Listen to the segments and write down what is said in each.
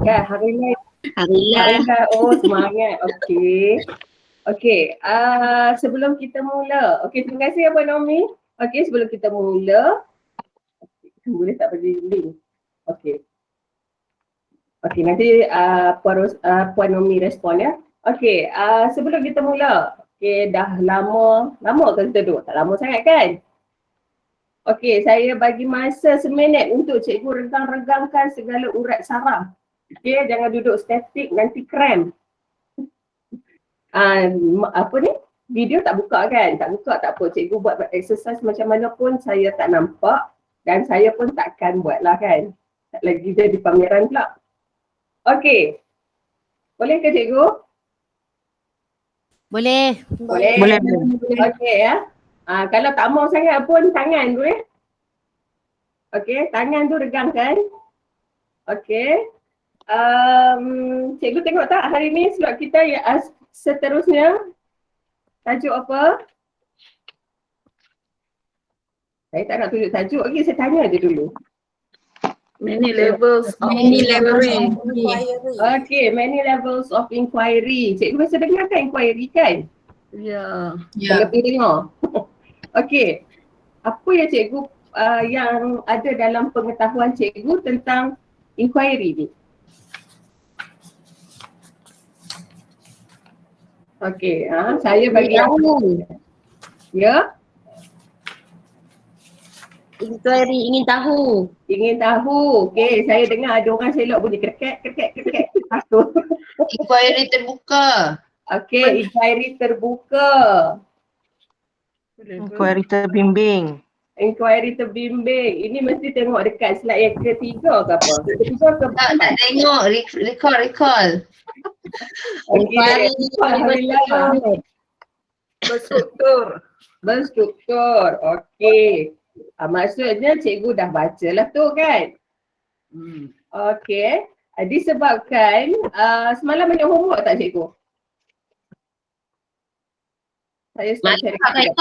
kan? Harilai. Harilah. Oh, semangat. Okey. Okey, sebelum kita mula. Okey, terima kasih Abang Naomi. Okey, sebelum kita mula. Boleh tak bagi link? Okey. Okey, nanti Puan Naomi respon ya. Okey, sebelum kita mula. Okey, dah lama ke kita duduk? Tak lama sangat kan? Okey, saya bagi masa seminit untuk cikgu regang-regangkan segala urat saraf. Okey, jangan duduk statik, nanti cramp. Apa ni? Video tak buka kan? Tak buka tak apa. Cikgu buat exercise macam mana pun saya tak nampak dan saya pun takkan buat lah kan. Tak lagi jadi pameran pula. Okey. Boleh ke cikgu? Boleh. Boleh. Okey ya. Kalau tak mau sangat pun tangan tu ya. Okey, tangan tu regangkan. Okey. Cikgu tengok tak hari ni slot kita ya, seterusnya tajuk apa? Saya tak nak tunjuk tajuk lagi, saya tanya je dulu. Many levels of inquiry. Okay, many levels of inquiry. Cikgu biasa dengar kan inquiry kan? Ya. Kalau pergi dengar. Okay, apa ya cikgu yang ada dalam pengetahuan cikgu tentang inquiry ni? Okay, saya bagi tahu. Ya? Inquiry, ingin tahu. Ingin tahu. Okay, saya dengar ada orang selok bunyi kerket. Pasal. Inquiry terbuka. Okay, inquiry terbuka. Inquiry terbimbing. Inquiry terbimbing. Ini mesti tengok dekat slide yang ketiga ke apa? Ketiga ke Tak tengok. Recall. Inquiry berstruktur. Okey. Maksudnya cikgu dah baca lah tu kan? Okey. Disebabkan semalam banyak homework tak cikgu? Saya Banyak tak banyak.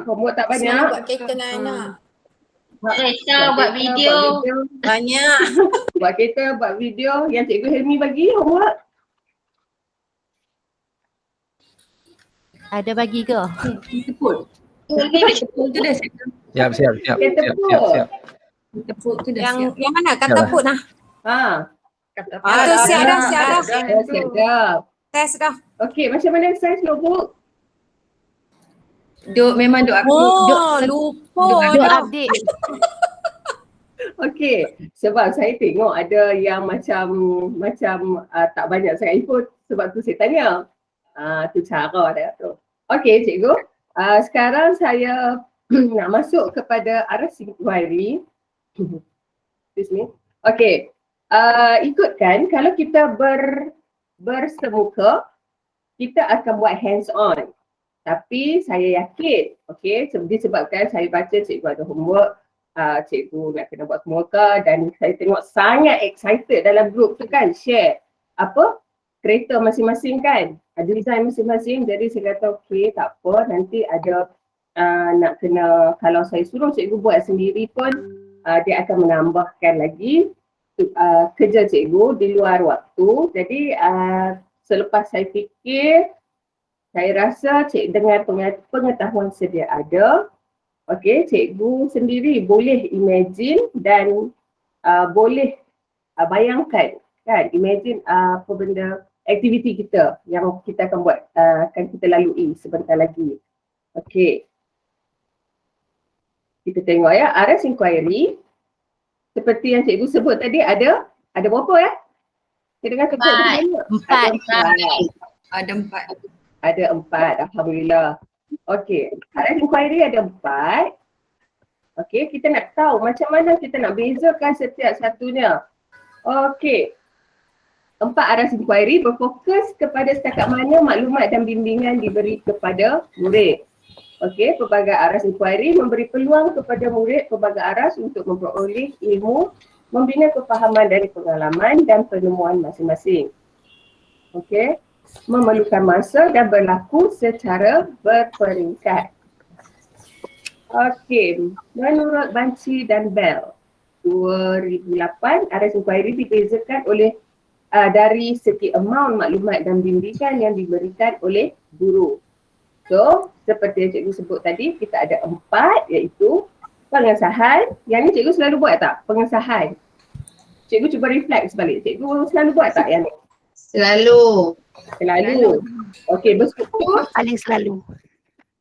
Homework tak banyak. Semalam buat kereta dengan anak. Kereta, buat video. Banyak. Buat kereta, buat video. Yang cikgu Helmi bagi homework. Ada bagi ke? Tepuk tu dah siap. Siap. Tepuk tu dah siap. Yang mana? Kata put dah. Tu siap dah. Siap dah. Test dah. Okey, macam mana saiz notebook? Memang duk Lupa Duk update. Okey, sebab saya tengok ada yang macam tak banyak sangat input, sebab tu saya tanya. Tu cara dia tu. Okey cikgu, sekarang saya nak masuk kepada aras inquiry. Excuse me. Okey, ikutkan kalau kita bersemuka, kita akan buat hands on. Tapi saya yakin, okey, disebabkan saya baca cikgu ada homework, cikgu nak kena buat semuka dan saya tengok sangat excited dalam group tu kan, share apa kereta masing-masing kan, ada design masing-masing. Jadi saya kata okey tak apa, nanti ada nak kena, kalau saya suruh cikgu buat sendiri pun dia akan menambahkan lagi kerja cikgu di luar waktu. Jadi selepas saya fikir, saya rasa dengan pengetahuan sedia ada, okey, cikgu sendiri boleh imagine dan boleh bayangkan kan, imagine apa benda aktiviti kita yang kita akan buat, akan kita lalui sebentar lagi. Okey. Kita tengok ya, aras inquiry. Seperti yang cikgu sebut tadi, ada berapa ya? Kita dengar sebut banyak. Ada 4, alhamdulillah. Okey, aras inquiry ada 4. Okey, kita nak tahu macam mana kita nak bezakan setiap satunya. Okey. 4 aras inquiry berfokus kepada setakat mana maklumat dan bimbingan diberi kepada murid. Okey, pelbagai aras inquiry memberi peluang kepada murid pelbagai aras untuk memperoleh ilmu, membina kefahaman dari pengalaman dan penemuan masing-masing. Okey, memerlukan masa dan berlaku secara berperingkat. Okey, menurut Banci dan Bell, 2008, aras inquiry dibezakan oleh dari segi amount maklumat dan bimbingan yang diberikan oleh guru. So, seperti yang cikgu sebut tadi, kita ada 4 iaitu pengesahan. Yang ni cikgu selalu buat tak? Pengesahan. Cikgu cuba reflect sebalik. Cikgu selalu buat tak yang ni? Selalu. Selalu. Okey, berstruktur. Paling selalu.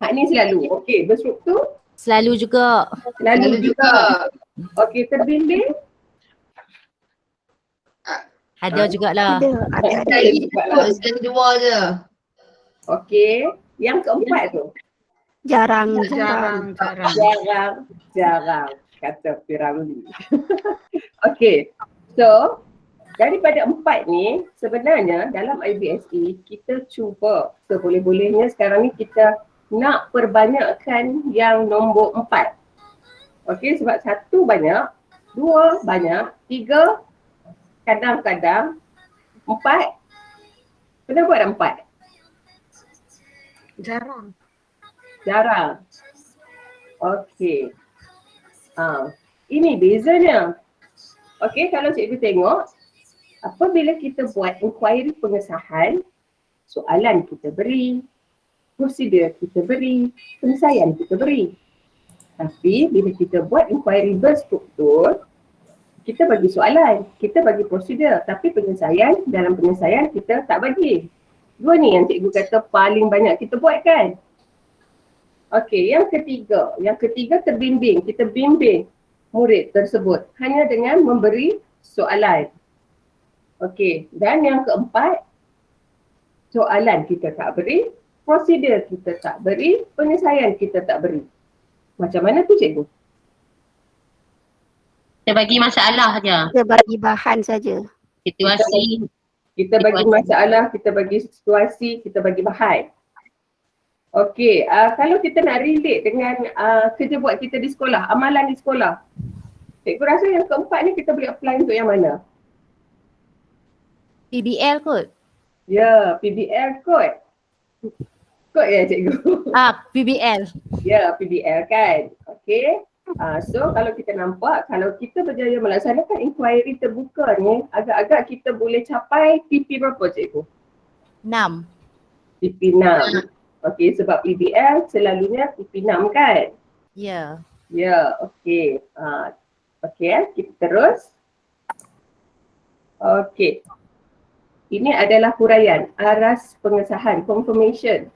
Hak ni selalu. Okey, berstruktur. Selalu juga. Selalu juga. Okey, terbimbing. Ada jugalah. Sekali dua je. Okey, yang keempat tu. Jarang. Jarang kata Firauni. Okey, so daripada 4 ni sebenarnya dalam IBSE kita cuba seboleh-bolehnya sekarang ni kita nak perbanyakkan yang nombor 4. Okey, sebab 1 banyak, 2 banyak, 3 kadang-kadang, 4. Kenapa ada 4? Jarang. Okey. Ini bezanya. Okey, kalau cikgu tengok, apabila kita buat inquiry pengesahan, soalan kita beri, prosedur kita beri, penyelesaian kita beri. Tapi bila kita buat inquiry berstruktur, kita bagi soalan, kita bagi prosedur, tapi penyelesaian, dalam penyelesaian kita tak bagi. 2 ni yang cikgu kata paling banyak kita buat kan? Okey, yang ketiga terbimbing. Kita bimbing murid tersebut hanya dengan memberi soalan. Okey, dan yang keempat, soalan kita tak beri, prosedur kita tak beri, penyelesaian kita tak beri. Macam mana tu cikgu? Kita bagi masalah je. Kita bagi bahan saja. Situasi. Kita bagi masalah, kita bagi situasi, kita bagi bahan. Okey, kalau kita nak relate dengan kerja buat kita di sekolah, amalan di sekolah. Cikgu rasa yang keempat ni kita boleh apply untuk yang mana? PBL kot. Ya, PBL kot. Kot ya cikgu? PBL. Ya, PBL kan. Okey. So kalau kita nampak, kalau kita berjaya melaksanakan inquiry terbuka ni, agak-agak kita boleh capai PP berapa cikgu? 6. PP 6. Okey, sebab PBL selalunya PP 6 kan? Ya. Ya, okey. Okey, kita terus. Okey. Ini adalah huraian aras pengesahan, confirmation.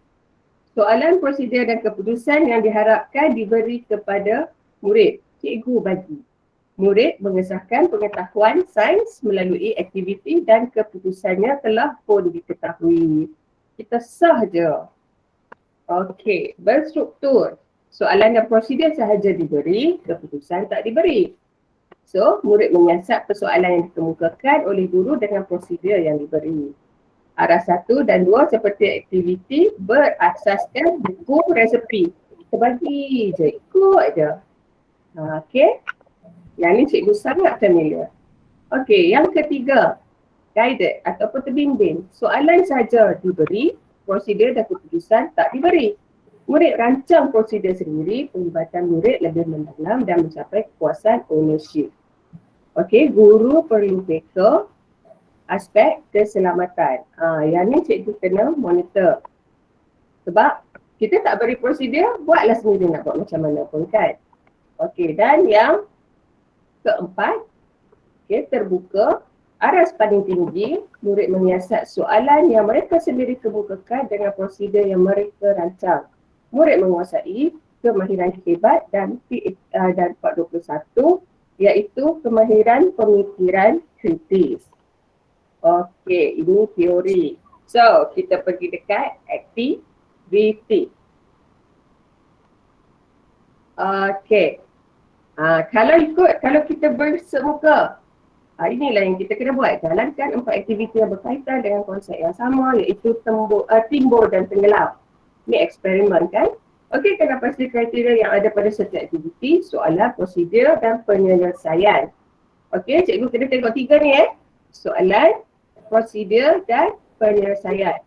Soalan, prosedur dan keputusan yang diharapkan diberi kepada murid. Cikgu bagi. Murid mengesahkan pengetahuan sains melalui aktiviti dan keputusannya telah pun diketahui. Kita sah je. Okey, berstruktur. Soalan dan prosedur sahaja diberi, keputusan tak diberi. So, murid menyiasat persoalan yang dikemukakan oleh guru dengan prosedur yang diberi. Aras 1 dan 2 seperti aktiviti berasaskan buku resepi. Kita bagi je, ikut je. Okey. Yang ni cikgu sangat familiar. Okey, yang ketiga, guided ataupun terbimbing. Soalan saja diberi, prosedur dan keputusan tak diberi. Murid rancang prosedur sendiri, penglibatan murid lebih mendalam dan mencapai kepuasan ownership. Okey, guru perlu beka aspek keselamatan. Yang ni cikgu kena monitor. Sebab kita tak beri prosedur, buatlah sendiri nak buat macam mana pun kan. Okey, dan yang keempat, okay, terbuka. Aras paling tinggi, murid menyiasat soalan yang mereka sendiri kemukakan dengan prosedur yang mereka rancang. Murid menguasai kemahiran hebat dan 421 iaitu kemahiran pemikiran kritis. Okey, ini teori. So, kita pergi dekat aktiviti. Okey. Kalau kita bersemuka, inilah yang kita kena buat. Jalankan 4 aktiviti yang berkaitan dengan konsep yang sama iaitu timbul dan tenggelam. Ini eksperimen kan? Okey, kena pasti kriteria yang ada pada setiap aktiviti, soalan, prosedur dan penyelesaian. Okey, cikgu kena tengok 3 ni soalan, prosedur dan penyelesaian.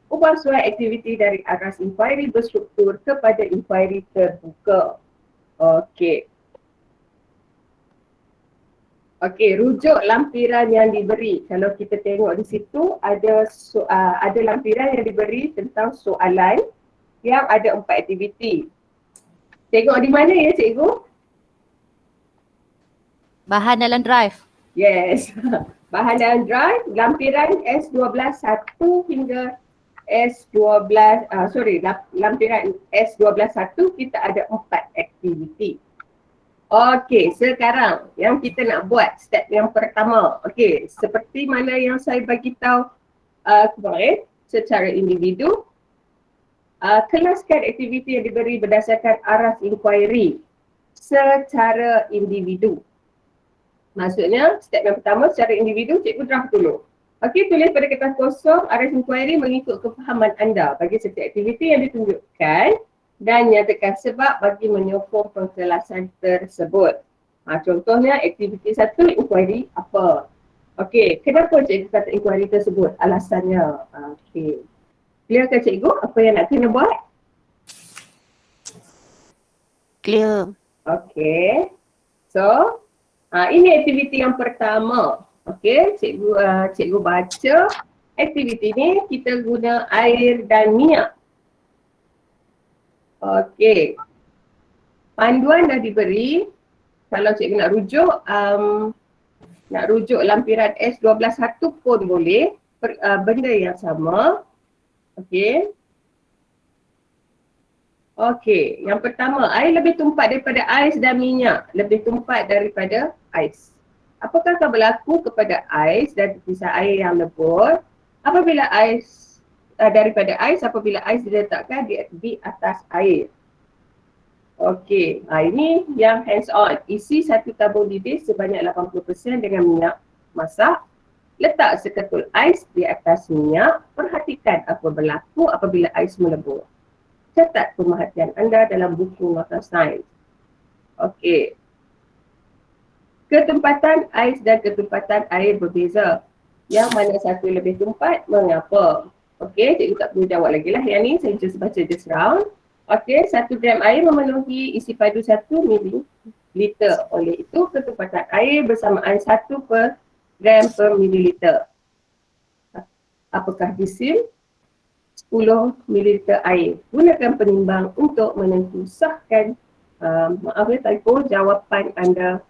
Ubah suai aktiviti dari aras inquiry berstruktur kepada inquiry terbuka. Okey. Okey, rujuk lampiran yang diberi. Kalau kita tengok di situ ada lampiran yang diberi tentang soalan yang ada 4 aktiviti. Tengok di mana ya cikgu? Bahan dalam drive. Yes. Bahan dalam drive, lampiran S12 1 hingga S12, lampiran S12 1 kita ada 4 aktiviti. Okey, sekarang yang kita nak buat step yang pertama. Okey, seperti mana yang saya bagi tahu kemarin secara individu, kelaskan aktiviti yang diberi berdasarkan aras inquiry secara individu. Maksudnya, step yang pertama secara individu, cikgu draft dulu. Okey, tulis pada kertas kosong aras inquiry mengikut kefahaman anda bagi setiap aktiviti yang ditunjukkan dan nyatakan sebab bagi menyokong penjelasan tersebut. Contohnya, aktiviti 1, inquiry apa? Okey, kenapa cikgu kata inquiry tersebut? Alasannya. Okey. Clear ke cikgu apa yang nak kena buat? Clear. Okey. So, ini aktiviti yang pertama. Okey, cikgu baca. Aktiviti ni kita guna air dan minyak. Okey. Panduan dah diberi. Kalau cikgu nak rujuk lampiran S12 1 pun boleh. Benda yang sama. Okey. Okey, yang pertama, air lebih tumpat daripada ais dan minyak. Lebih tumpat daripada ais. Apakah akan berlaku kepada ais dan tepisan air yang lembut apabila daripada ais apabila ais diletakkan di atas air? Okey, ini yang hands on. Isi 1 tabung didih sebanyak 80% dengan minyak masak. Letak seketul ais di atas minyak. Perhatikan apa berlaku apabila ais melebur. Catat pemerhatian anda dalam buku nota sains. Okey. Ketempatan ais dan ketempatan air berbeza. Yang mana satu lebih tumpat, mengapa? Okey, cikgu tak perlu jawab lagi lah. Yang ni saya just baca just round. Okey, 1 gram air memenuhi isi padu 1 mililiter. Oleh itu, ketempatan air bersamaan 1 per gram per mililiter. Apakah disim? 10 mililiter air. Gunakan penimbang untuk menentusahkan jawapan anda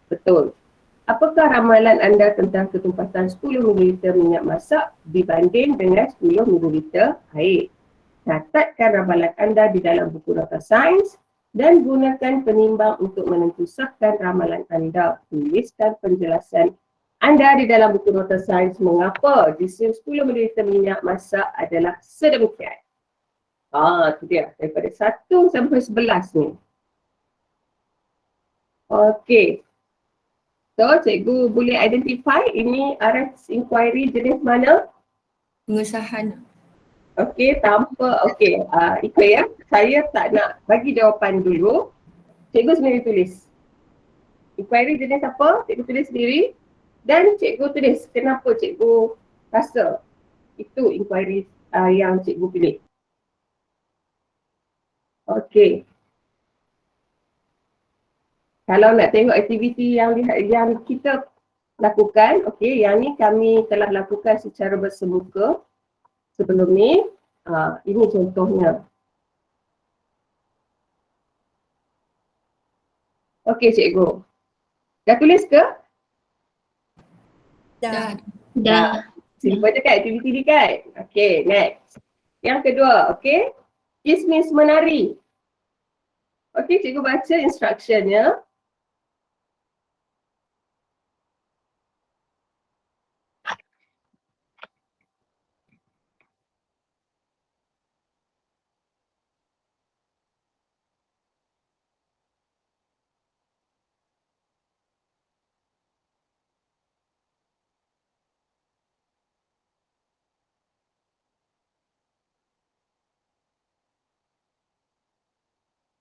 betul. Apakah ramalan anda tentang ketumpatan 10 mililiter minyak masak dibanding dengan 10 mililiter air? Catatkan ramalan anda di dalam buku nota sains dan gunakan penimbang untuk menentusahkan ramalan anda. Tuliskan penjelasan anda di dalam buku nota sains mengapa disim 10 ml minyak masak adalah sedemikian. Itu dia. Daripada 1 sampai 11 ni. Okey. So, cikgu boleh identify ini aras inquiry jenis mana? Pengesahan. Okey, ikut ya. Saya tak nak bagi jawapan dulu. Cikgu sendiri tulis. Inquiry jenis apa? Cikgu tulis sendiri. Dan cikgu tulis kenapa cikgu rasa itu inquiry yang cikgu pilih. Okey. Kalau nak tengok aktiviti yang kita lakukan, okey, yang ni kami telah lakukan secara bersemuka sebelum ni. Ini contohnya. Okey cikgu. Dah tulis ke? Dah. Simple je kan aktiviti ni kan? Okey, next. Yang kedua, okey. Kismis menari. Okey, cikgu baca instructionnya.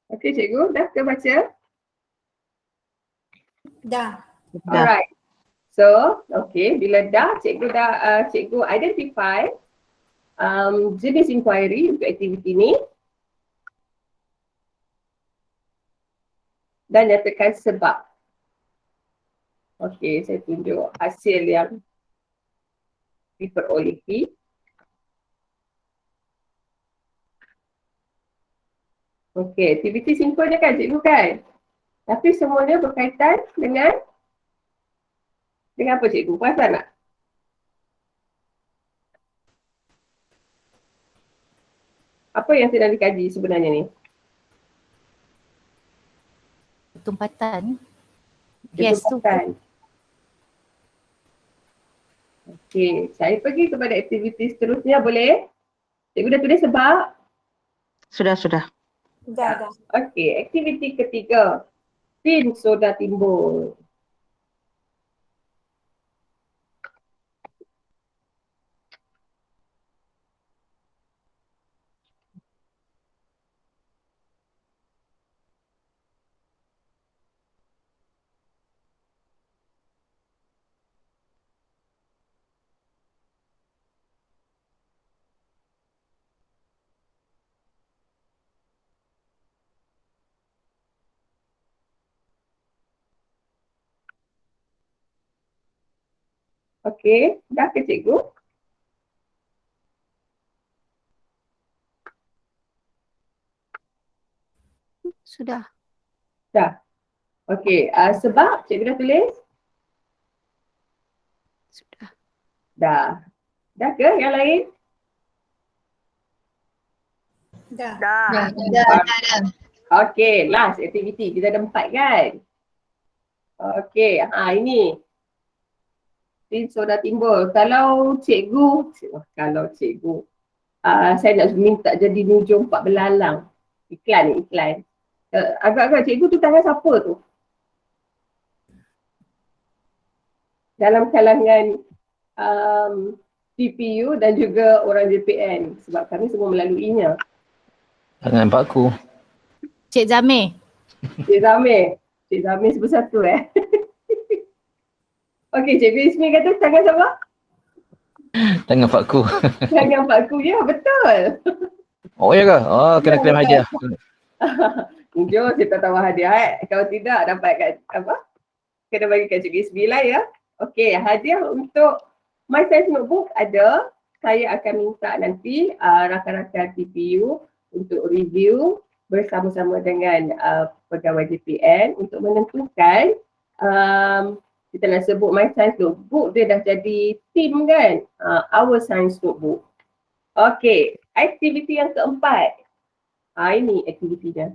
Okey cikgu, dah ke baca? Dah. Alright. So, okey, bila dah cikgu identify jenis inquiry untuk aktiviti ni dan nyatakan sebab. Okey, saya tunjuk hasil yang diperolehi. Okey, aktiviti simple je kan cikgu kan? Tapi semuanya berkaitan dengan apa cikgu? Perasan tak? Apa yang sedang dikaji sebenarnya ni? Tumpatan. Yes tu. Ketumpatan. Okey, saya pergi kepada aktiviti seterusnya boleh? Cikgu dah tulis sebab? Sudah. Dah. Okey, aktiviti ketiga. Tin soda timbul. Okey, dah ke cikgu? Sudah. Dah. Okey, sebab cikgu dah tulis? Sudah. Dah. Dah ke yang lain? Dah. Dah. Okey, last aktiviti. Kita ada 4 kan? Okey, ini. Tin soda timbul. Kalau cikgu, saya nak minta jadi nujum Pak Belalang. Iklan. Agak-agak cikgu tu tangan siapa tu? Dalam kalangan TPU dan juga orang JPN. Sebab kami semua melaluinya. Tangan Pak Ku. Cik Zamir. Cik Zamir sebut satu Okey, Cikgu Ismi kata tangan siapa? Tangan Pak Ku. Tangan Pak Ku, ya betul. Oh ya ke? Oh, kena klaim hadiah. Jom kita tahu hadiah Kalau tidak dapat kena bagi kat Cikgu Ismi lah ya. Okey, hadiah untuk My Science Notebook ada. Saya akan minta nanti rakan-rakan TPU untuk review bersama-sama dengan pegawai JPN untuk menentukan kita nak sebut My Science Notebook, dia dah jadi team kan? Our Science Notebook. Okey, aktiviti yang keempat. Ini aktivitinya.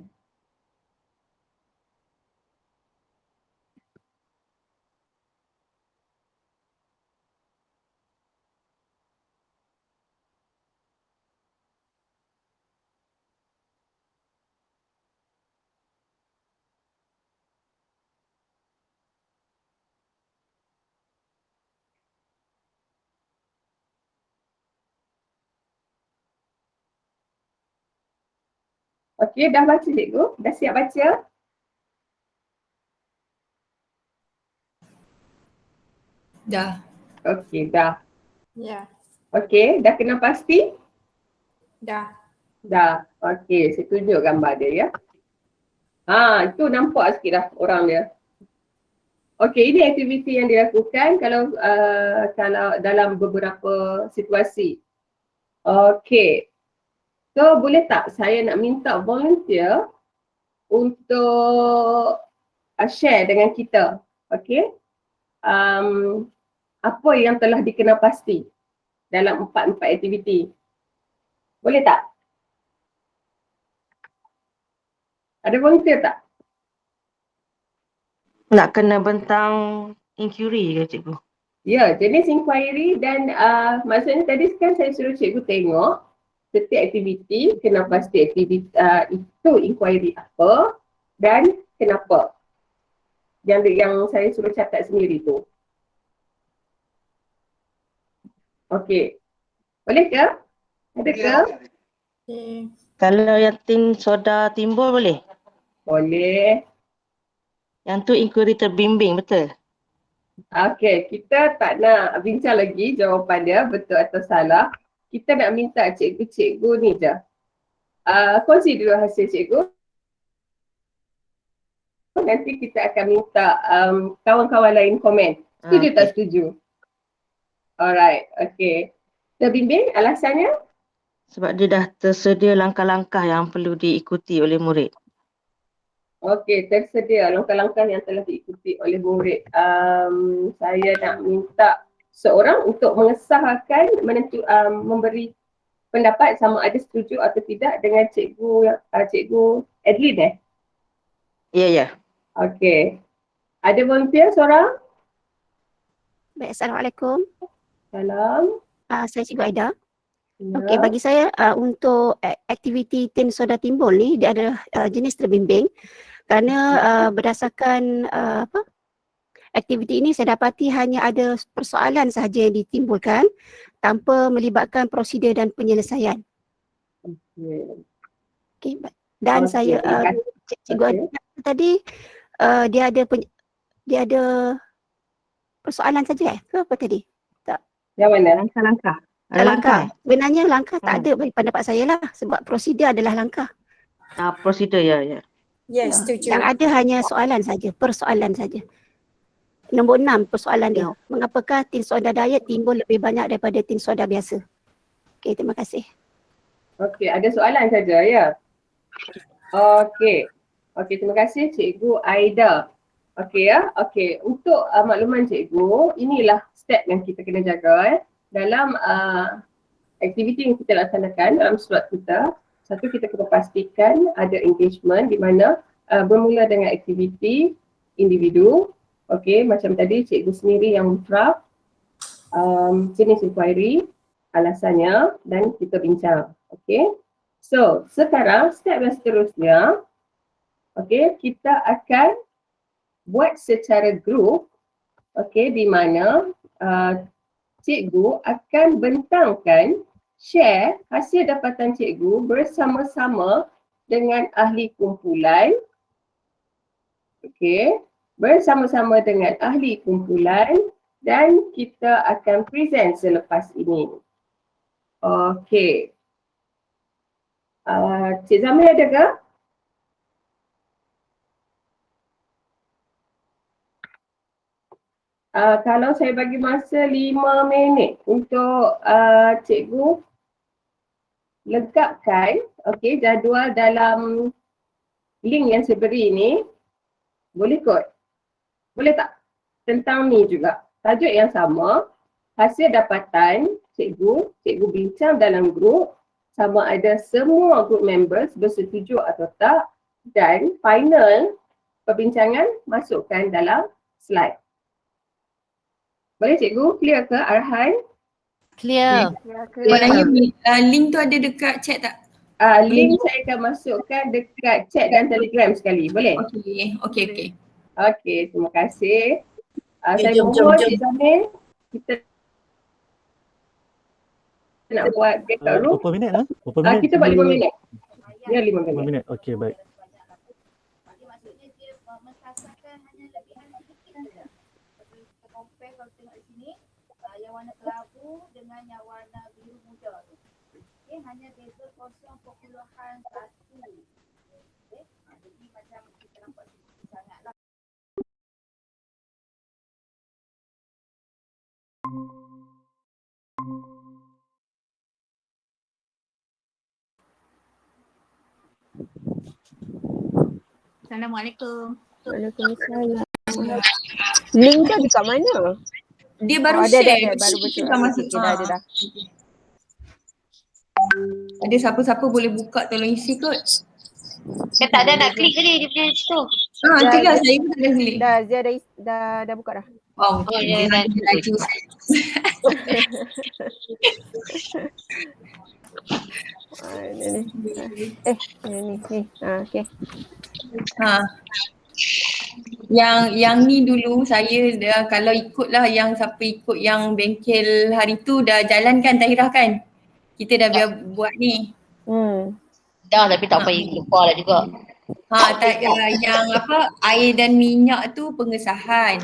Okey, dah baca cikgu? Dah siap baca? Dah. Okey, dah. Ya. Okey, dah kena pasti? Dah. Dah. Okey, saya tunjuk gambar dia ya. Itu nampak sikit dah orang dia. Okey, ini aktiviti yang dilakukan kalau dalam beberapa situasi. Okey. So, boleh tak saya nak minta volunteer untuk share dengan kita. Okey. Apa yang telah dikenapasti dalam 4 aktiviti. Boleh tak? Ada volunteer tak? Nak kena bentang inquiry ke cikgu? Ya, jenis inquiry dan maksudnya tadi kan saya suruh cikgu tengok setiap aktiviti, kenapasti aktiviti itu inquiry apa dan kenapa. Yang saya suruh catat sendiri tu. Okey. Boleh ke? Ada ke? Kalau yang tin soda timbul boleh? Boleh. Yang tu inquiry terbimbing, betul? Okey, kita tak nak bincang lagi jawapan dia betul atau salah. Kita nak minta cikgu-cikgu ni je. Kongsi dulu hasil cikgu. nanti kita akan minta kawan-kawan lain komen. Setuju tak setuju? Alright, okay. Terbimbing alasannya? Sebab dia dah tersedia langkah-langkah yang perlu diikuti oleh murid. Okey, tersedia langkah-langkah yang telah diikuti oleh murid. Saya nak minta seorang untuk mengesahkan, memberi pendapat sama ada setuju atau tidak dengan cikgu Adeline Ya, ya. Okey. Ada volunteer seorang? Baik, Assalamualaikum. Salam. Saya Cikgu Aida. Ya. Okey, bagi saya untuk aktiviti Tin Soda Timbul ni dia adalah jenis terbimbing kerana berdasarkan aktiviti ini saya dapati hanya ada persoalan sahaja yang ditimbulkan tanpa melibatkan prosedur dan penyelesaian. Okey, dan saya Cikgu Aida tadi dia ada persoalan saja ke apa tadi? Yang mana? Langkah-langkah. Langkah. Sebenarnya langkah tak ada bagi pendapat saya lah sebab prosedur adalah langkah. Prosedur, ya. Yes, setuju. Yang ada hanya soalan saja, persoalan saja. Nombor 6 persoalan dia. Mengapakah tin soda diet timbul lebih banyak daripada tin soda biasa? Okey, terima kasih. Okey, ada soalan saja ya. Okey. Okey, terima kasih Cikgu Aida. Okey ya. Okey, untuk makluman cikgu, inilah step yang kita kena jaga dalam aktiviti yang kita laksanakan dalam slot kita. Satu, kita kena pastikan ada engagement di mana bermula dengan aktiviti individu. Okey, macam tadi cikgu sendiri yang draft jenis inquiry, alasannya dan kita bincang. Okey. So, sekarang step yang seterusnya, okey, kita akan buat secara grup, okey, di mana cikgu akan bentangkan share hasil dapatan cikgu bersama-sama dengan ahli kumpulan. Okey, bersama-sama dengan ahli kumpulan dan kita akan present selepas ini. Okey. Cik Zamil ada ke? Kalau saya bagi masa 5 minit untuk cikgu lengkapkan jadual dalam link yang saya beri ni, boleh kot? Boleh tak? Tentang ni juga. Tajuk yang sama, hasil dapatan cikgu bincang dalam grup sama ada semua group members bersetuju atau tak, dan final perbincangan masukkan dalam slide. Boleh cikgu? Clear ke arahan? Clear. Maknanya link tu ada dekat chat tak? Link saya akan masukkan dekat chat dan telegram sekali. Boleh? Okey. Okey, terima kasih. Saya jom. mohon Cik Zamil, kita nak buat breakout room. Berapa minit? Berapa minit? Kita buat 5 minit. Ya, 5 minit. 5 minit. Okey, baik. Maksudnya dia mengkasarkan hanya lebihan sedikit saja. Kita compare kalau tengok di sini, yang warna kelabu dengan yang warna biru muda tu. Okey, hanya beza 0.1. Okey, jadi macam kita nampak sedikit sangatlah. Assalamualaikum. Waalaikumsalam. Link tu dekat mana? Dia baru ada, share. baru betul. Dah masuk. Dah. Ada siapa-siapa boleh buka, tolong isi kot. Saya tak ada nak klik tadi dia punya situ. Itulah saya pun tak ada klik. Zia dah buka dah. Oh, ya, dah. laju. Ni. Okey. Yang ni dulu saya dah, kalau ikutlah yang siapa ikut yang bengkel hari tu dah jalan kan Tahirah kan? Kita dah biar buat ni. Dah tapi tak payah lupa lah juga. Yang air dan minyak tu pengesahan.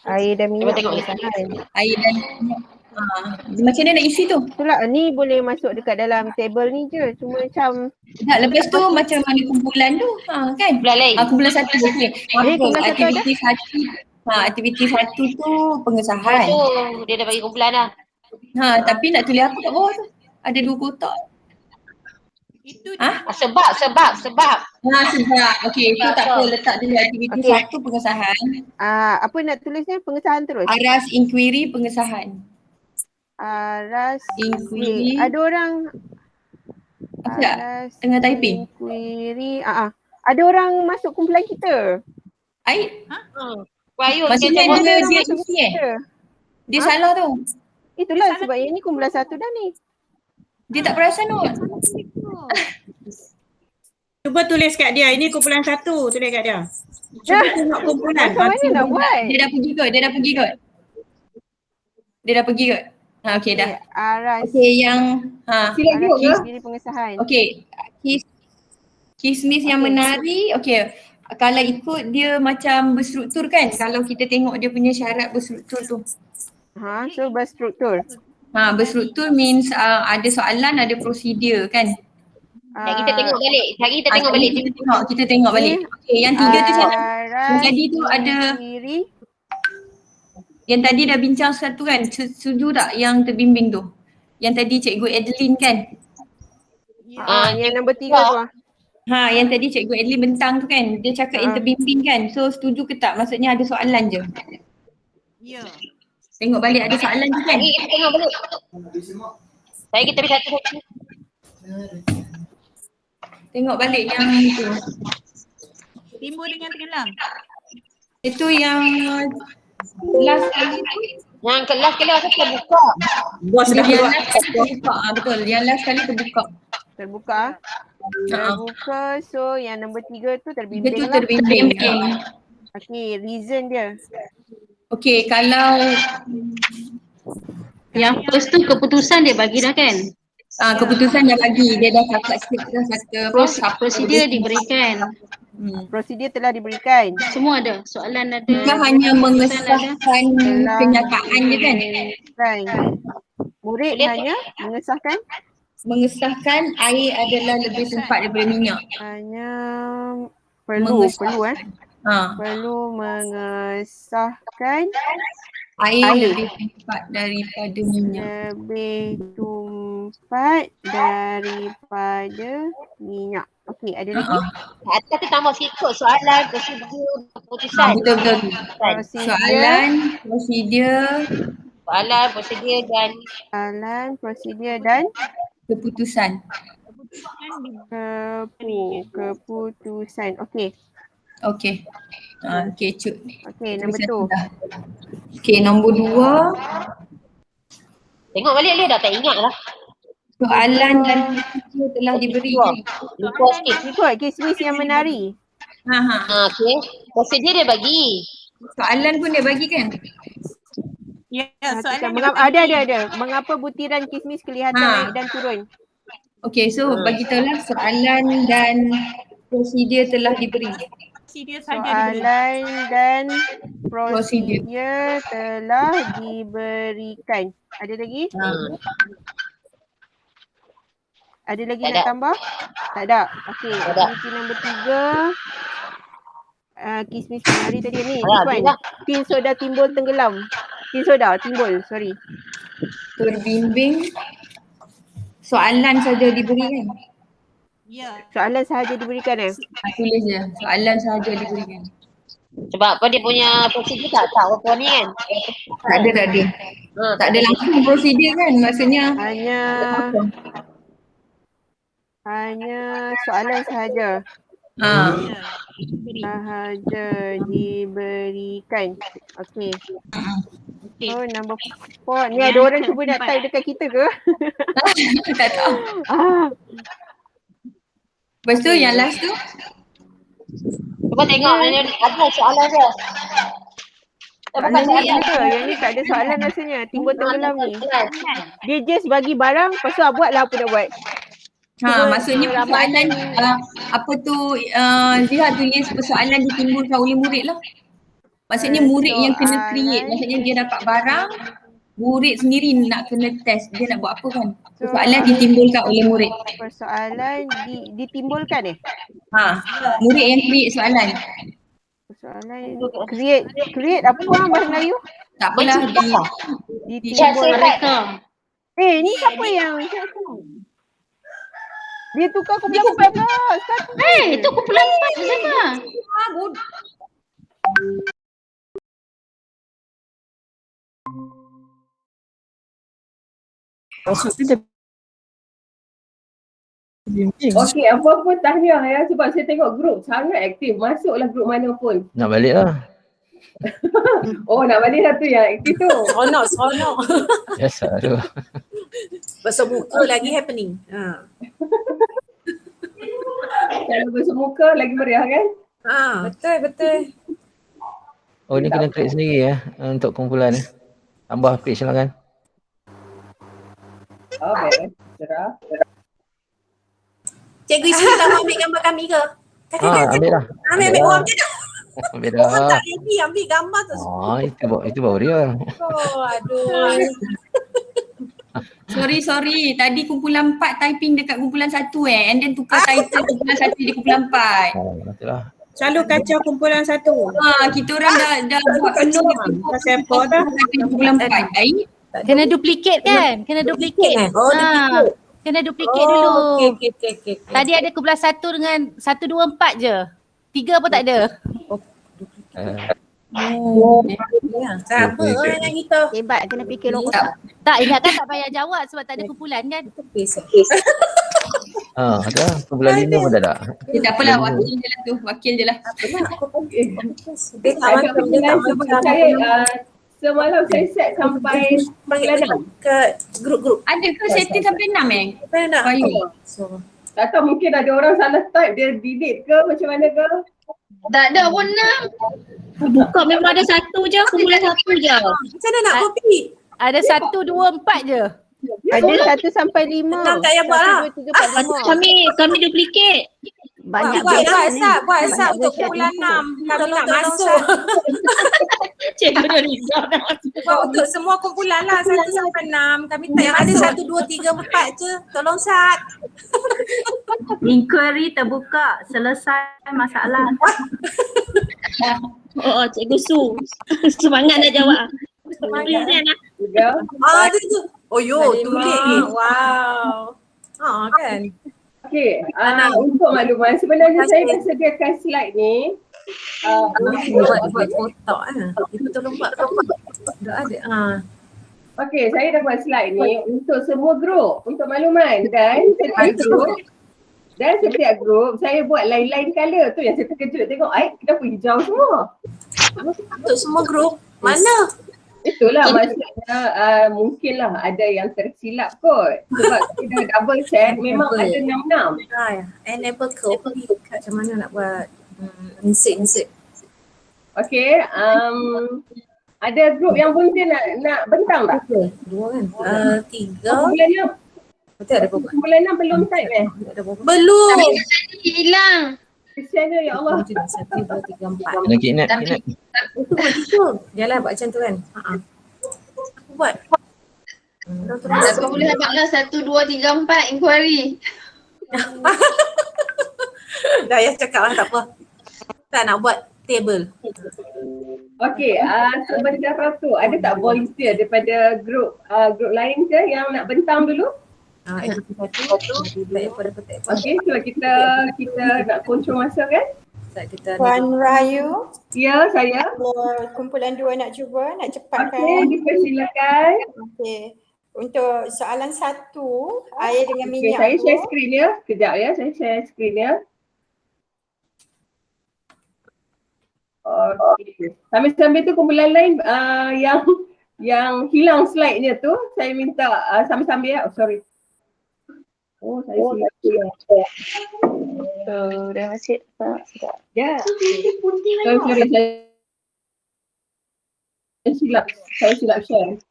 Air dan minyak Tengok. pengesahan. Air dan minyak. Macam mana nak isi tu? Itulah ni boleh masuk dekat dalam table ni je. Cuma macam Tak, lepas tu macam mana kumpulan tu? Kan? Kumpulan lain. Kumpulan satu. Okey. kumpulan satu ada? Aktiviti satu. Aktiviti satu tu pengesahan. Tu dia dah bagi kumpulan dah. Tapi nak tulis apa kat bawah tu? Ada 2 kotak. Sebab. Sebab. Okey, itu tak apa, letak dulu aktiviti satu pengesahan. apa nak tulisnya? Pengesahan terus? Aras inquiry pengesahan. Aras Inquiry. Ada orang Apa tak? Tengah typing. Inquiry. Ada orang masuk kumpulan kita. Aib? Wahyu Maksudnya Ada dia orang masuk isi kita. Dia salah tu. Itulah sebab yang ni kumpulan satu dah ni. Dia tak perasan tu. Cuba tulis kat dia. Ini kumpulan satu. Tulis kat dia. Cuba tengok kumpulan. Macam mana nak buat? Dia dah pergi kot. Okey dah. Aras. Okey yang Diri pengesahan. okey. Kismis yang menari. Okey. Kalau ikut dia macam berstruktur kan. Kalau kita tengok dia punya syarat berstruktur tu. So berstruktur. Berstruktur means ada soalan, ada prosedur kan. Kita tengok balik. Kita tengok balik. Okey, yang 3 tu siapa? Yang tadi tu ada Diri. yang tadi dah bincang satu kan. Setuju tak yang terbimbing tu? Yang tadi Cikgu Adeline kan? Yang nombor 3 tu Yang tadi Cikgu Adeline bentang tu kan. Dia cakap yang terbimbing kan. So setuju ke tak? Maksudnya ada soalan je. Ya. Tengok balik ada soalan tu kan? Kita tengok balik. Saya kita pergi satu-satu. Tengok balik yang tu. Timbul dengan tenggelam. Itu yang last kali tu. Yang kelas tu terbuka. Bos dah Yang keluar. last kali terbuka. Betul. Yang last kali terbuka. Terbuka. So yang nombor 3 tu terbimbing Itu lah. terbimbing. Okay, reason dia. Okey, kalau yang first tu keputusan dia bagi dah kan? keputusan dah bagi, dia dah cakap sikit dah kata Prosedur diberikan. Prosedur telah diberikan. Semua ada. Soalan ada. Dia hanya mengesahkan kenyataan je kan? Murid hanya mengesahkan? Mengesahkan air adalah lebih sempat daripada minyak. Hanya perlu mengesahkan air lebih tumpat daripada minyak. Lebih tumpat daripada minyak. Okey, ada lagi? Atas tu tambah sikit soalan, prosedur, keputusan. Betul. Soalan, prosedur dan keputusan. Keputusan. Okey. Okey, Cuk. Okey, nombor tu. Okey, nombor 2. Tengok balik dia dah tak ingat lah. Soalan dan prosedur telah diberi. Lupa sikit. Ikut kismis yang menari. Okey. Prosedur dia bagi. Soalan pun dia bagi kan? Ya, soalan Ada. Mengapa butiran kismis kelihatan naik dan turun? Okey, so bagi tahulah soalan dan prosedur telah diberi. Soalan dan prosedur telah diberikan. Ada lagi? Ada lagi nak tambah? Tak ada. Okey, aktiviti nombor 3. Kismis menari tadi ni. Tin soda timbul tenggelam. Tin soda timbul, sorry. Terbimbing. Soalan saja diberikan. Ya. Soalan sahaja diberikan Tulis je. Soalan sahaja diberikan. Sebab apa dia punya prosedur tak apa ni kan? Tak ada. Tak ada langsung prosedur kan? Maksudnya hanya soalan sahaja. Sahaja diberikan. Okey. So number 4. Ni ada orang cuba nak type dekat kita ke? Tak tahu. Lepas tu yang last tu? Cuba tengok ada soalan dia. Yang ni tak ada soalan rasanya. Timbul tenggelam ni. Dia just bagi barang, lepas tu buatlah apa nak buat. Maksudnya persoalan apa tu dia tulis persoalan ditimbulkan oleh murid lah. Maksudnya murid yang kena create. Maksudnya dia dapat barang, murid sendiri nak kena test dia nak buat apa kan. So, Soalan ditimbulkan oleh murid. Persoalan ditimbulkan Murid yang create soalan. Persoalan create apa bahasa Melayu? Tak apalah ditimbulkan. Ni siapa yang dia tukar kumpulan 4 itu kumpulan 4 sama. Okey, apa-apa tahniah ya sebab saya tengok grup sangat aktif. Masuklah grup mana pun. Nak balik lah. Oh, nak balik lah tu yang aktif tu. Seronok. Biasa tu. Bersemuka lagi happening. Kalau bersemuka lagi meriah kan? Betul. Oh, ni kena create sendiri ya untuk kumpulan ni. Tambah page lah kan. Oh, baik. Cerah. Cikgu Ismi tak mau ambil gambar kami ke? Ambil lah. Ambil orang je dah. Ambil Orang dah. tak ready ambil gambar tu. Itu baru dia. Oh, aduh. Sorry. Tadi kumpulan 4 typing dekat kumpulan 1 and then tukar title kumpulan 1 di kumpulan 4. Itulah. Selalu kacau kumpulan 1. Kita orang dah buat penuh Siapa dah? kumpulan 4. Kena duplicate kan? Kena duplicate. Oh, duplicate. Kena duplicate dulu. Okey. Tadi ada kumpulan 1 dengan 1, 2, 4 je. 3 pun tak ada. Siapa yang kita? Hebat, kena fikir long. Tak, ingatkan tak payah jawab sebab tak ada kumpulan kan? Ada kumpulan 5 pun tak ada. Tak apalah, wakil je lah tu. Wakil je lah. Dia tak macam Saya semalam saya set sampai kumpulan 6. Ke grup-grup. Ada ke setting sampai 6 Sampai 6. Baik. Tak tahu mungkin ada orang salah type dia delete ke macam mana ke? Tak ada pun 6. Buka memang ada 1 je, kumpulan 1 je. Macam mana nak copy? Ada 1, 2, 4 je. Ada 1 sampai 5. Memang tak payah buat lah. 1, 2, 3, 4, 5. Kami duplicate. Banyak buat WhatsApp untuk kumpulan 6. Kami nak masuk. Cikgu dah risau dah. Buat untuk semua kumpulan lah 1 sampai 6. Kami tak yang ada 1, 2, 3, 4 je. Tolong Sat. Inquiry terbuka, selesai masalah. Oh, Cikgu Su. Semangat nak jawab. Present lah. Tu. Oh tulis ni. Wow. Kan. Okey, untuk makluman sebenarnya saya dah sediakan slide ni. Buat kotak itu tolong buat. Dah ada. Okey, saya dah buat slide ni untuk semua grup, untuk makluman dan setiap grup saya buat lain-lain color tu yang saya terkejut tengok kenapa hijau semua. Untuk semua grup mana? Itulah maksudnya mungkinlah ada yang tersilap kot sebab kita double check memang ada 6. Enable copy macam mana nak buat insert. Okey, ada grup yang volunteer nak bentang tak? 2 kan? 3. Kumpulan 6. Betul ada berapa? Kumpulan 6 belum type Belum. Hilang. Kesiannya ya Allah. 1, 2, 3, 4. Kena kidnap. Itu. Janganlah buat macam tu kan. Aku buat. Tapi boleh habaklah 1, 2, 3, 4 inquiry. Dah ya cakap lah tak apa. Tak nak buat table. Okey, sebentar tu ada tak volunteer daripada grup lain ke yang nak bentang dulu? Okey, so kita nak kontrol masa kan? Puan Rayu. Ya, saya. Kumpulan 2 nak cuba, nak cepatkan. Okey, dipersilakan. Okey. Untuk soalan 1, air dengan minyak. Saya share skrin ya. Kejap ya, saya share skrin ya. Okey. Sambil-sambil tu kumpulan lain yang hilang slide-nya tu, saya minta sambil-sambil ya. Sorry. Saya silap. Dah masih tak? Ya. Sorry, saya silap share.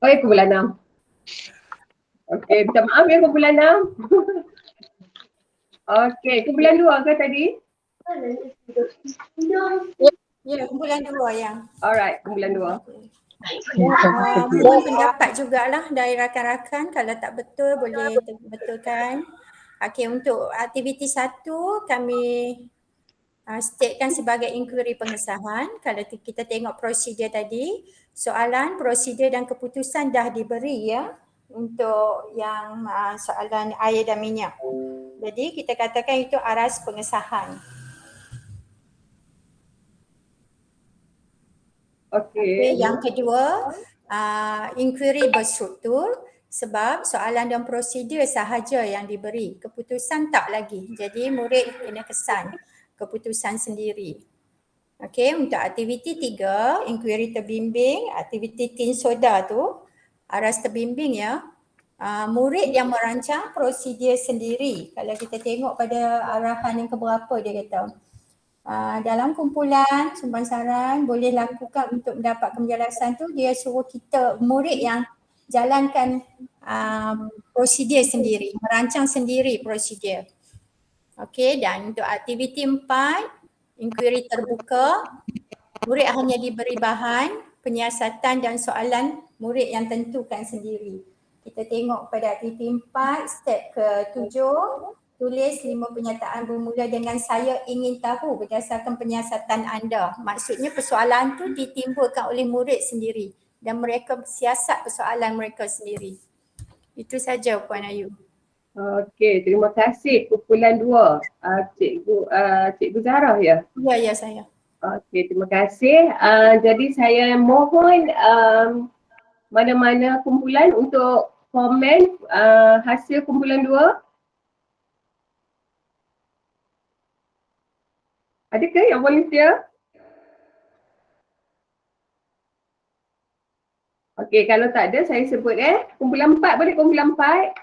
Okay, kumpulan 6. Okay, minta maaf ya kumpulan 6. Okay, kumpulan 2 ke tadi? Ya, kumpulan 2 yang. Alright, kumpulan 2. Mohon pendapat jugalah dari rakan-rakan, kalau tak betul boleh betulkan. Okey, untuk aktiviti 1 kami statekan sebagai inquiry pengesahan. Kalau kita tengok prosedur tadi, soalan, prosedur dan keputusan dah diberi ya untuk yang soalan air dan minyak. Jadi kita katakan itu aras pengesahan. Okey. Yang kedua, inquiry berstruktur sebab soalan dan prosedur sahaja yang diberi. Keputusan tak lagi. Jadi murid kena kesan keputusan sendiri. Okey, untuk aktiviti 3, inquiry terbimbing, aktiviti tin soda tu, aras terbimbing ya. Murid yang merancang prosedur sendiri. Kalau kita tengok pada arahan yang keberapa dia kata. Dalam kumpulan sumbang saran boleh lakukan untuk mendapat penjelasan tu, dia suruh kita murid yang jalankan prosedur sendiri, merancang sendiri prosedur. Okey, dan untuk aktiviti 4, inquiry terbuka, murid hanya diberi bahan, penyiasatan dan soalan murid yang tentukan sendiri. Kita tengok pada aktiviti 4, step ke-7, tulis 5 pernyataan bermula dengan saya ingin tahu berdasarkan penyiasatan anda. Maksudnya persoalan tu ditimbulkan oleh murid sendiri dan mereka siasat persoalan mereka sendiri. Itu saja Puan Ayu. Okey, terima kasih kumpulan 2. Cikgu Zahra ya? Ya, saya. Okey, terima kasih. Jadi saya mohon mana-mana kumpulan untuk komen hasil kumpulan 2. Adakah yang volunteer? Okey, kalau tak ada saya sebut kumpulan 4 boleh kumpulan 4.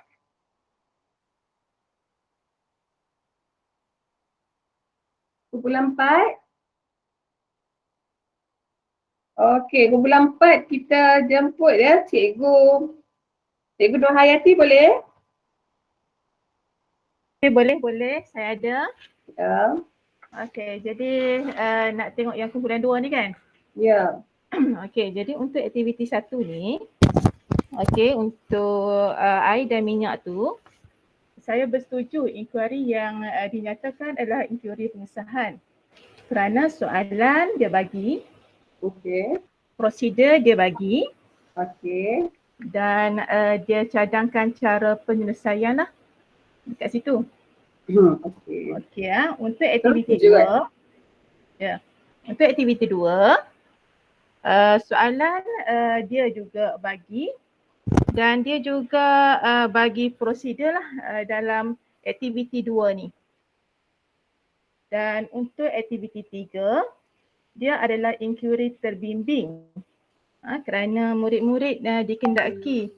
Kumpulan 4. Okey, kumpulan 4 kita jemput ya Cikgu Nur Hayati boleh? Okay, boleh. Saya ada. Ya. Okey, jadi nak tengok yang kumpulan 2 ni kan? Ya. Okey, jadi untuk aktiviti 1 ni, okey, untuk air dan minyak tu, saya bersetuju inquiry yang dinyatakan adalah inquiry pengesahan. Kerana soalan dia bagi, okey, prosedur dia bagi, okey, dan dia cadangkan cara penyelesaian lah dekat situ. Okey. Okey untuk aktiviti 2. Ya. Untuk aktiviti 2, soalan dia juga bagi dan dia juga bagi prosedur lah dalam aktiviti 2 ni. Dan untuk aktiviti 3, dia adalah inquiry terbimbing. Kerana murid-murid dikendaki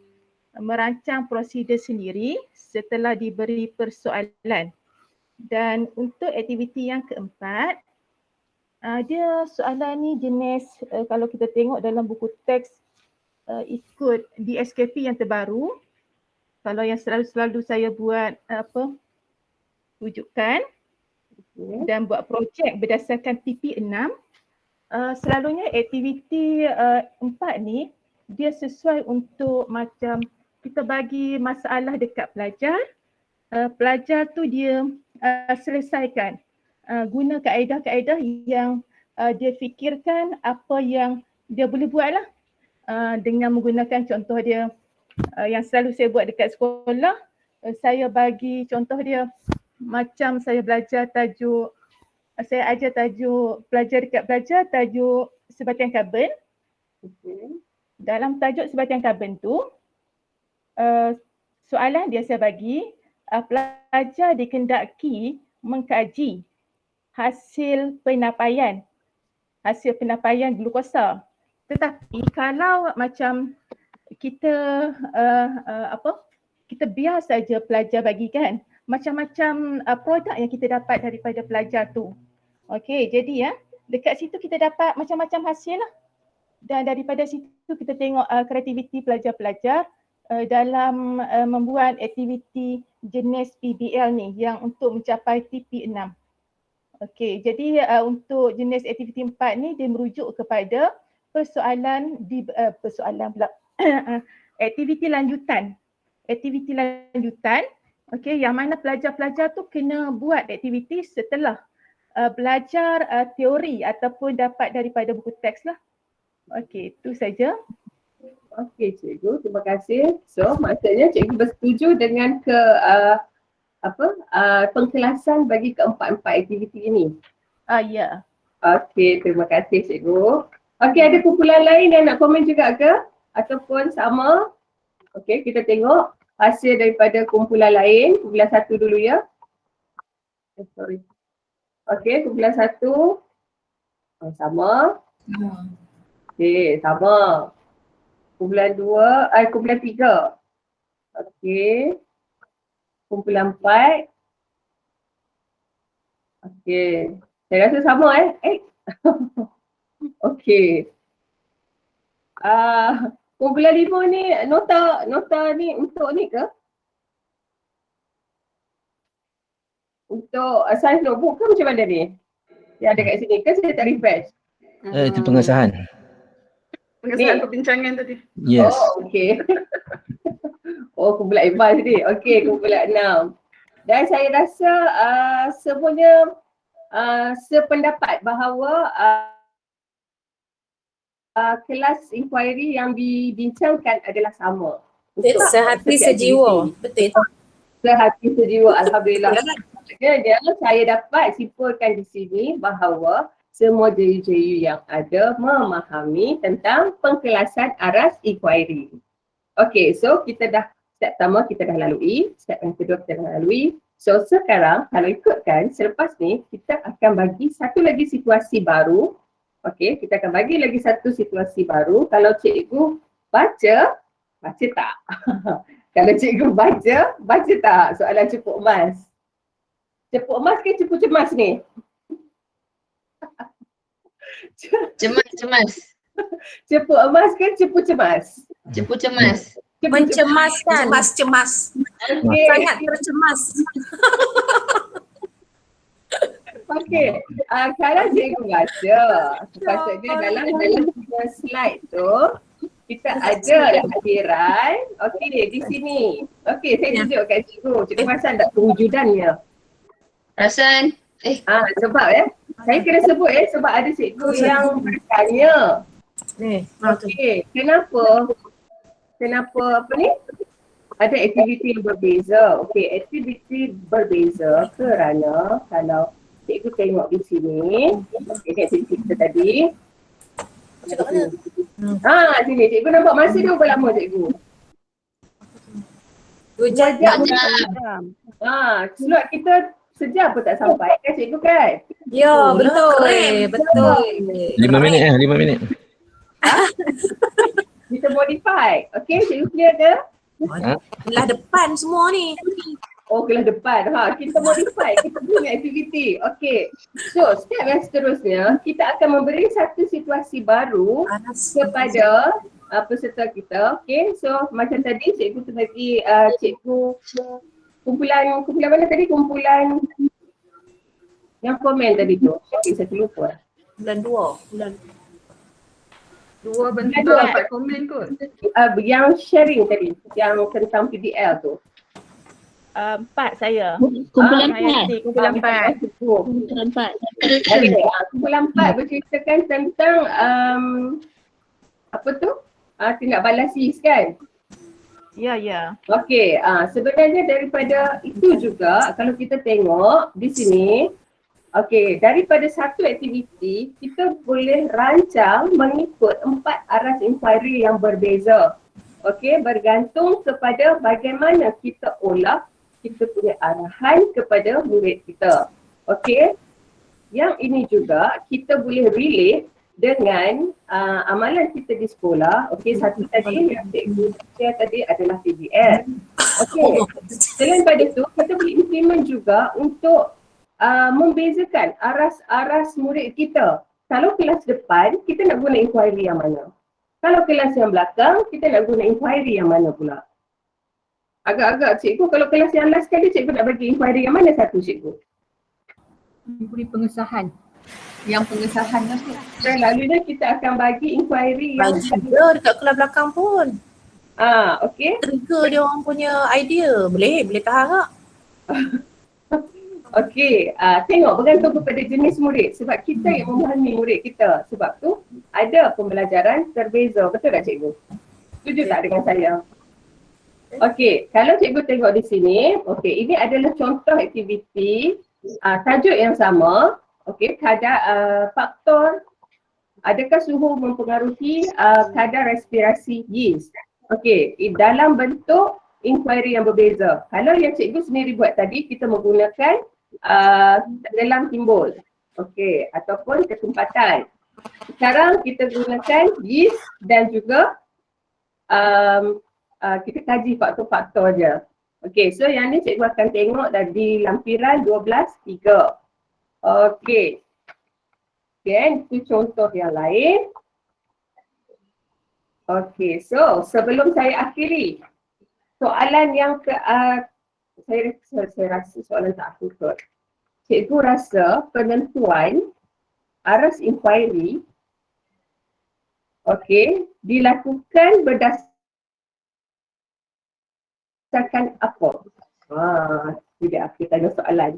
merancang prosedur sendiri setelah diberi persoalan. Dan untuk aktiviti yang keempat, dia soalan ni jenis kalau kita tengok dalam buku teks ikut DSKP yang terbaru. Kalau yang selalu saya buat rujukan dan buat projek berdasarkan TP6, selalunya aktiviti 4 ni dia sesuai untuk macam kita bagi masalah dekat pelajar. Pelajar tu dia selesaikan guna kaedah-kaedah yang dia fikirkan apa yang dia boleh buat lah dengan menggunakan contoh dia yang selalu saya buat dekat sekolah. Saya bagi contoh dia macam saya belajar tajuk, saya ajar tajuk pelajar dekat belajar tajuk sebatian karbon. Dalam tajuk sebatian karbon tu soalan dia saya bagi pelajar dikendaki mengkaji hasil penapaian glukosa. Tetapi kalau macam kita kita biar saja pelajar bagikan macam-macam produk yang kita dapat daripada pelajar tu. Okey, jadi ya dekat situ kita dapat macam-macam hasil lah. Dan daripada situ kita tengok kreativiti pelajar-pelajar dalam membuat aktiviti jenis PBL ni yang untuk mencapai TP6. Okey, jadi untuk jenis aktiviti 4 ni dia merujuk kepada persoalan pula aktiviti lanjutan. Aktiviti lanjutan, okey, yang mana pelajar-pelajar tu kena buat aktiviti setelah belajar teori ataupun dapat daripada buku teks lah. Okey, itu saja. Okey cikgu, terima kasih. So maksudnya cikgu bersetuju dengan pengkelasan bagi keempat-empat aktiviti ini. Ya. Okey, terima kasih cikgu. Okey, ada kumpulan lain yang nak komen juga ke? Ataupun sama? Okey, kita tengok hasil daripada kumpulan lain. Kumpulan 1 dulu ya. Sorry. Okey, kumpulan 1. Sama. Okey, sama. Kumpulan 2, kumpulan 3. Okey. Kumpulan 4. Okey. Saya rasa sama Okey. Kumpulan 5 ni nota ni untuk ni ke? Untuk science notebook ke macam mana ni? Yang ada kat sini kan saya tak refresh. Itu pengesahan. Pengesahan perbincangan tadi. Yes. Oh, okey. Kumpulan advance ni. Okey, kumpulan 6. Dan saya rasa semuanya sependapat bahawa kelas inquiry yang dibincangkan adalah sama. Sehati sejiwa. Betul. Sehati sejiwa, alhamdulillah. Jadi saya dapat simpulkan di sini bahawa semua JU-JU yang ada memahami tentang pengkelasan aras inquiry. Okey, so kita dah step pertama kita dah lalui, step yang kedua kita dah lalui. So sekarang kalau ikutkan selepas ni kita akan bagi satu lagi situasi baru. Okey, kita akan bagi lagi satu situasi baru. Kalau cikgu baca tak? Kalau cikgu baca tak soalan cepuk emas? Cepuk emas ke cepuk cemas ni? Cemas. Cepuk emas ke cepuk cemas? Cepuk cemas. Mencemaskan. Cemas. Okay. Sangat tercemas. Okey, sekarang cikgu baca. Maksudnya dalam slide tu kita ada hadiran. Okey, di sini. Okey, saya tunjuk kat cikgu. Cikgu perasan tak kewujudannya? Perasan. Sebab saya kena sebut sebab ada cikgu yang bertanya. Okey, kenapa apa ni? Ada aktiviti yang berbeza. Okey, aktiviti berbeza kerana kalau cikgu tengok di sini. Okey, aktiviti kita tadi. Sini cikgu nampak masa dia berapa lama cikgu? 2 jam. Slot kita sejam pun tak sampai kan cikgu kan? Ya, betul. Betul. 5 minit 5 minit. Kita modify. Okey, cikgu clear ke? Kelas depan semua ni. Kelas depan. Kita modify. Kita punya aktiviti. Okey. So, step yang seterusnya, kita akan memberi satu situasi baru kepada peserta kita. Okey. So, macam tadi cikgu tu bagi cikgu kumpulan mana tadi? Kumpulan yang komen tadi tu. Okey, saya terlupa. Bulan 2 bentuk dapat komen kot. Yang sharing tadi, yang tentang PDL tu. 4 saya. Kumpulan 4. Kumpulan 4. Kumpulan 4 berceritakan tentang apa tu? Tindak balasis kan? Ya. Okey, sebenarnya daripada itu juga kalau kita tengok di sini, okey, daripada satu aktiviti kita boleh rancang mengikut 4 aras inquiry yang berbeza. Okey, bergantung kepada bagaimana kita olah kita punya arahan kepada murid kita. Okey, yang ini juga kita boleh relate dengan amalan kita di sekolah. Okey, satu tadi yang cikgu share tadi adalah PDL. Okey, selain pada itu kita boleh implement juga untuk membezakan aras-aras murid kita. Kalau kelas depan, kita nak guna inquiry yang mana? Kalau kelas yang belakang, kita nak guna inquiry yang mana pula? Agak-agak cikgu, kalau kelas yang last sekali, cikgu nak bagi inquiry yang mana satu cikgu? memberi pengesahan. Yang pengesahan lah tu. Selalunya kita akan bagi inquiry yang Bagi je dekat kelas belakang pun. okey. Trigger dia orang punya idea. Boleh tahan tak? Okey, tengok bergantung kepada jenis murid sebab kita yang memahami murid kita. Sebab tu ada pembelajaran terbeza. Betul tak cikgu? Setuju tak dengan saya? Okey, kalau cikgu tengok di sini, okey, ini adalah contoh aktiviti tajuk yang sama. Okey, kadar faktor adakah suhu mempengaruhi kadar respirasi yeast. Okey, dalam bentuk inquiry yang berbeza. Kalau yang cikgu sendiri buat tadi, kita menggunakan tenggelam timbul. Okey, ataupun ketumpatan. Sekarang kita gunakan yeast dan juga kita kaji faktor-faktor je. Okey, so yang ni cikgu akan tengok di lampiran 12.3. Okey. Dan itu contoh yang lain. Okey, so sebelum saya akhiri, soalan yang saya rasa soalan tak akhir kot. Cikgu rasa penentuan aras inquiry dilakukan berdasarkan apa? Tidak, kita tanya soalan.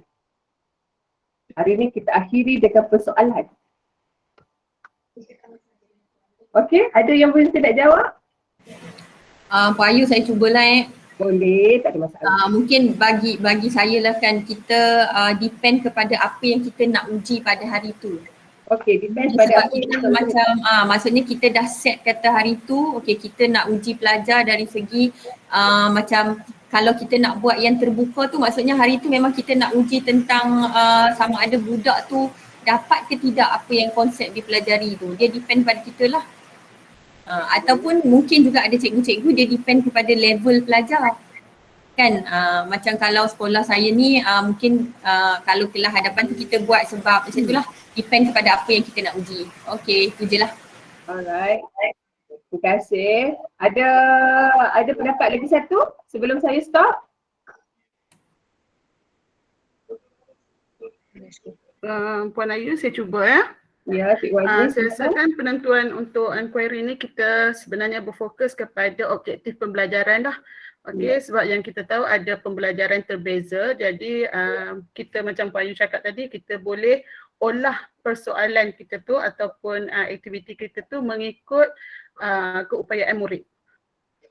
Hari ni kita akhiri dengan persoalan. Okey, ada yang boleh tidak jawab? Puan Ayu saya cubalah Boleh, tak ada masalah. Mungkin bagi saya lah kan kita depend kepada apa yang kita nak uji pada hari tu. Okey, depend pada apa kita macam maksudnya kita dah set kata hari tu, okey kita nak uji pelajar dari segi macam kalau kita nak buat yang terbuka tu maksudnya hari tu memang kita nak uji tentang sama ada budak tu dapat ke tidak apa yang konsep dipelajari tu. Dia depend pada kita lah. Ataupun mungkin juga ada cikgu-cikgu dia depend kepada level pelajar. Kan macam kalau sekolah saya ni mungkin kalau kelas hadapan tu kita buat sebab macam itulah depend kepada apa yang kita nak uji. Okey, itu je lah. Alright. Terima kasih. Ada pendapat lagi satu sebelum saya stop? Puan Ayu, saya cuba ya. Ya, Cik Wajib. Saya rasakan penentuan untuk inquiry ni kita sebenarnya berfokus kepada objektif pembelajaran dah. Okey, sebab yang kita tahu ada pembelajaran terbeza. Jadi kita macam Puan Ayu cakap tadi, kita boleh olah persoalan kita tu ataupun aktiviti kita tu mengikut keupayaan murid.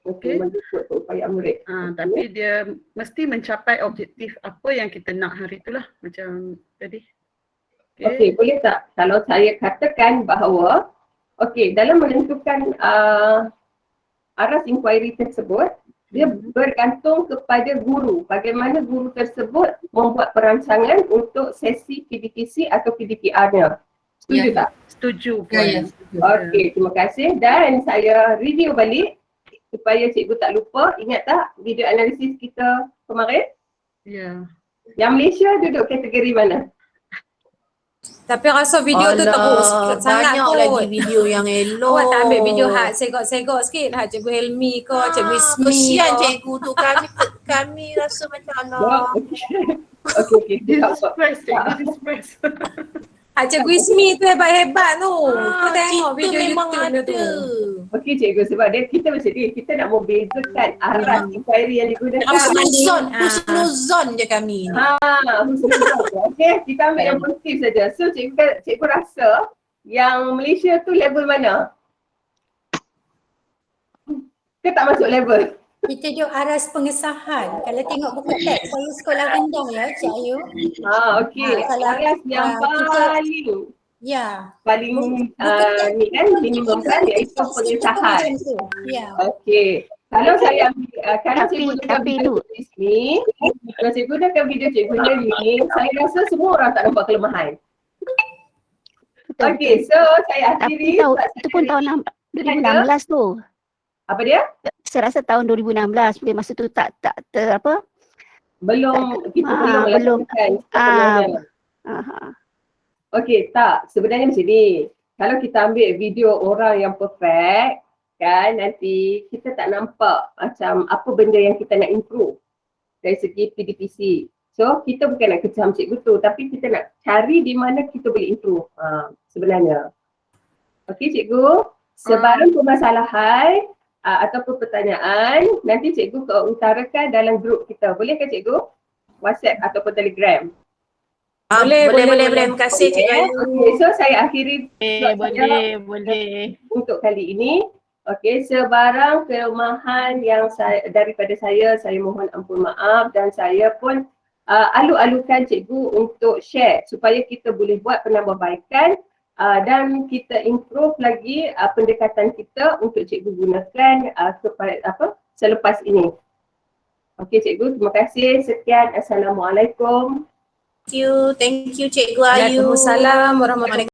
Okey. Mengikut keupayaan murid. Tapi dia mesti mencapai objektif apa yang kita nak hari itulah macam tadi. Okey, boleh tak kalau saya katakan bahawa dalam menentukan aras inquiry tersebut dia bergantung kepada guru. Bagaimana guru tersebut membuat perancangan untuk sesi PDPC atau PDPR-nya. Setuju tak? Setuju. Okey, terima kasih dan saya review balik supaya cikgu tak lupa. Ingat tak video analisis kita kemarin? Ya. Yang Malaysia duduk kategori mana? Tapi rasa video tu terus sangat banyak kot. lagi video yang elok. Awak tak ambil video segok-segok sikit Cikgu Helmi ke, Cikgu Ismi Kesian ke. cikgu tu, kami rasa macam Allah. Okey. Dispress, cikgu dispress. Cikgu Ismi tu hebat-hebat tu. Kau tengok video memang YouTube dia tu. Okey cikgu, sebab kita macam ni, kita nak membezakan aras inquiry yang digunakan. Husnuzon je kami ni. Husnuzon. Okey, kita ambil yang positif saja. So cikgu rasa yang Malaysia tu level mana? Ke tak masuk level? Kita duduk aras pengesahan. Kalau tengok buku teks, saya sekolah rendah ya Cik Ayu. Okey. Aras yang paling paling ni kan minimum kan iaitu pengesahan. Ya. Okey. Kalau saya ambil kalau cikgu gunakan video ni, kalau cikgu gunakan video cikgu ni, saya rasa semua orang tak nampak kelemahan. Okey, so saya akhiri. Tapi itu pun tahun 2016 tu. Apa dia? Saya rasa tahun 2016 masa tu tak belum kita belum melakukan. Okey, tak. Sebenarnya macam ni. Kalau kita ambil video orang yang perfect, kan nanti kita tak nampak macam apa benda yang kita nak improve dari segi PDPC. So kita bukan nak kecam cikgu tu, tapi kita nak cari di mana kita boleh improve sebenarnya. Okey cikgu, sebarang permasalahan ataupun pertanyaan nanti cikgu utarakan dalam grup kita. Boleh ke cikgu? WhatsApp ataupun Telegram. Boleh. Terima kasih Cikgu Ayu. Okay, so saya akhiri Boleh. untuk kali ini. Okey, sebarang kelemahan yang daripada saya mohon ampun maaf, dan saya pun alu-alukan cikgu untuk share supaya kita boleh buat penambahbaikan dan kita improve lagi pendekatan kita untuk cikgu gunakan selepas ini. Okey cikgu, terima kasih. Sekian. Assalamualaikum. Thank you Cikgu Ayu. Waalaikumsalam warahmatullahi